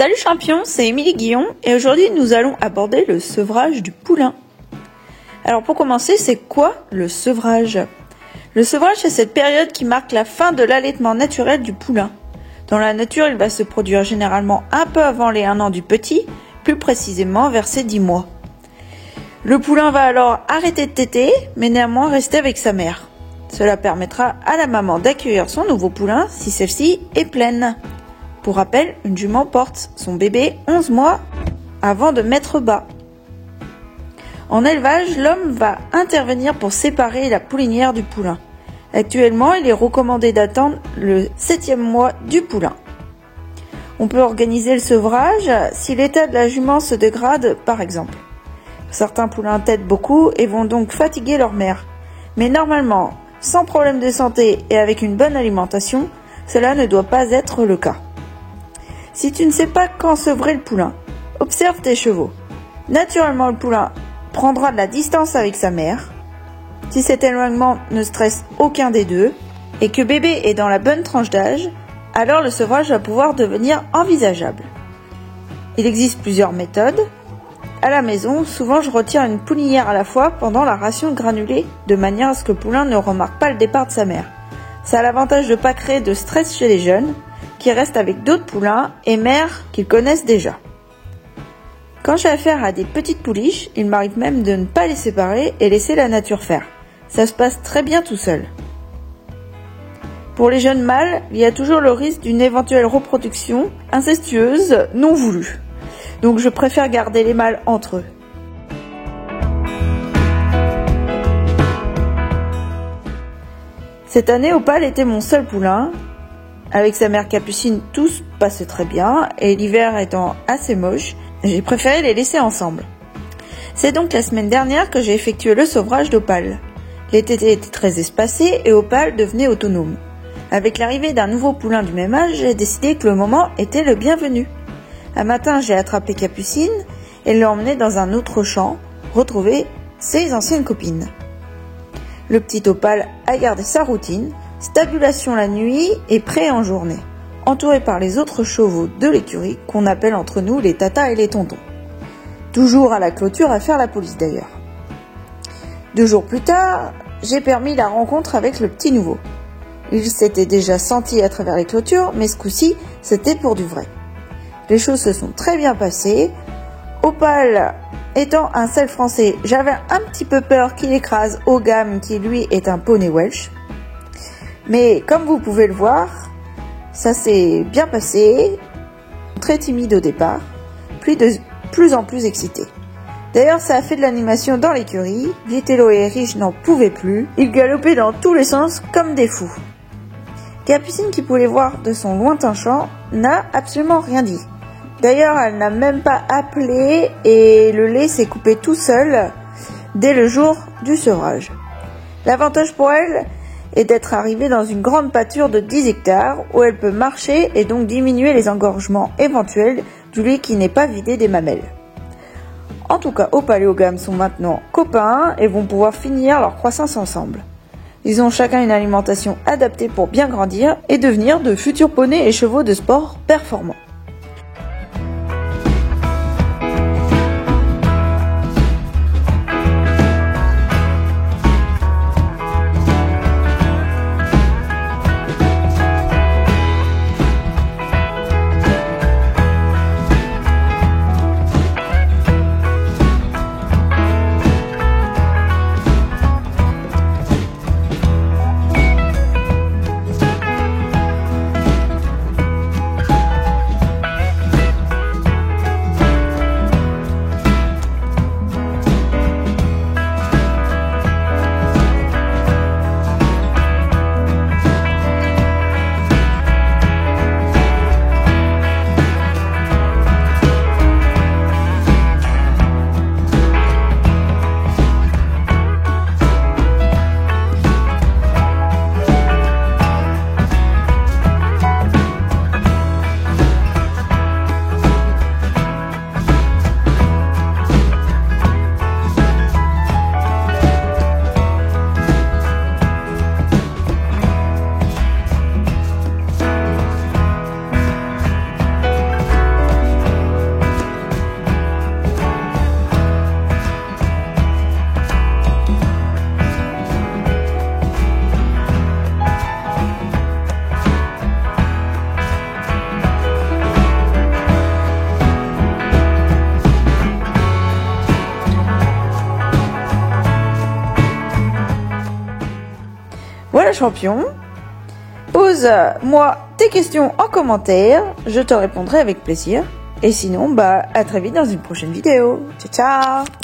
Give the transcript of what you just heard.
Salut champion, c'est Émilie Guillon et aujourd'hui nous allons aborder le sevrage du poulain. Alors pour commencer, c'est quoi le sevrage ? Le sevrage, c'est cette période qui marque la fin de l'allaitement naturel du poulain. Dans la nature, il va se produire généralement un peu avant les 1 an du petit, plus précisément vers ses 10 mois. Le poulain va alors arrêter de téter, mais néanmoins rester avec sa mère. Cela permettra à la maman d'accueillir son nouveau poulain si celle-ci est pleine. Pour rappel, une jument porte son bébé 11 mois avant de mettre bas. En élevage, l'homme va intervenir pour séparer la poulinière du poulain. Actuellement, il est recommandé d'attendre le 7e mois du poulain. On peut organiser le sevrage si l'état de la jument se dégrade, par exemple. Certains poulains tètent beaucoup et vont donc fatiguer leur mère. Mais normalement, sans problème de santé et avec une bonne alimentation, cela ne doit pas être le cas. Si tu ne sais pas quand sevrer le poulain, observe tes chevaux. Naturellement, le poulain prendra de la distance avec sa mère. Si cet éloignement ne stresse aucun des deux et que bébé est dans la bonne tranche d'âge, alors le sevrage va pouvoir devenir envisageable. Il existe plusieurs méthodes. À la maison, souvent je retire une poulinière à la fois pendant la ration granulée de manière à ce que le poulain ne remarque pas le départ de sa mère. Ça a l'avantage de ne pas créer de stress chez les jeunes qui restent avec d'autres poulains et mères qu'ils connaissent déjà. Quand j'ai affaire à des petites pouliches, il m'arrive même de ne pas les séparer et laisser la nature faire. Ça se passe très bien tout seul. Pour les jeunes mâles, il y a toujours le risque d'une éventuelle reproduction incestueuse non voulue. Donc je préfère garder les mâles entre eux. Cette année, Opale était mon seul poulain. Avec sa mère Capucine, tout se passait très bien et l'hiver étant assez moche, j'ai préféré les laisser ensemble. C'est donc la semaine dernière que j'ai effectué le sevrage d'Opale. Les tétés étaient très espacés et Opale devenait autonome. Avec l'arrivée d'un nouveau poulain du même âge, j'ai décidé que le moment était le bienvenu. Un matin, j'ai attrapé Capucine et l'ai emmenée dans un autre champ, retrouver ses anciennes copines. Le petit Opale a gardé sa routine, stabulation la nuit et prêt en journée, entouré par les autres chevaux de l'écurie qu'on appelle entre nous les tatas et les tontons. Toujours à la clôture à faire la police d'ailleurs. 2 jours plus tard, j'ai permis la rencontre avec le petit nouveau. Il s'était déjà senti à travers les clôtures, mais ce coup-ci, c'était pour du vrai. Les choses se sont très bien passées. Opale étant un sel français, j'avais un petit peu peur qu'il écrase Ogam qui lui est un poney Welsh. Mais comme vous pouvez le voir, ça s'est bien passé. Très timide au départ, puis de plus en plus excité. D'ailleurs, ça a fait de l'animation dans l'écurie. Vitello et Erich n'en pouvaient plus. Ils galopaient dans tous les sens comme des fous. Capucine, qui pouvait voir de son lointain champ, n'a absolument rien dit. D'ailleurs, elle n'a même pas appelé et le lait s'est coupé tout seul dès le jour du sevrage. L'avantage pour elle est d'être arrivée dans une grande pâture de 10 hectares où elle peut marcher et donc diminuer les engorgements éventuels du lait qui n'est pas vidé des mamelles. En tout cas, Opale et Ogam sont maintenant copains et vont pouvoir finir leur croissance ensemble. Ils ont chacun une alimentation adaptée pour bien grandir et devenir de futurs poneys et chevaux de sport performants. Voilà champion. Pose-moi tes questions en commentaire, je te répondrai avec plaisir. Et sinon, à très vite dans une prochaine vidéo. Ciao ciao.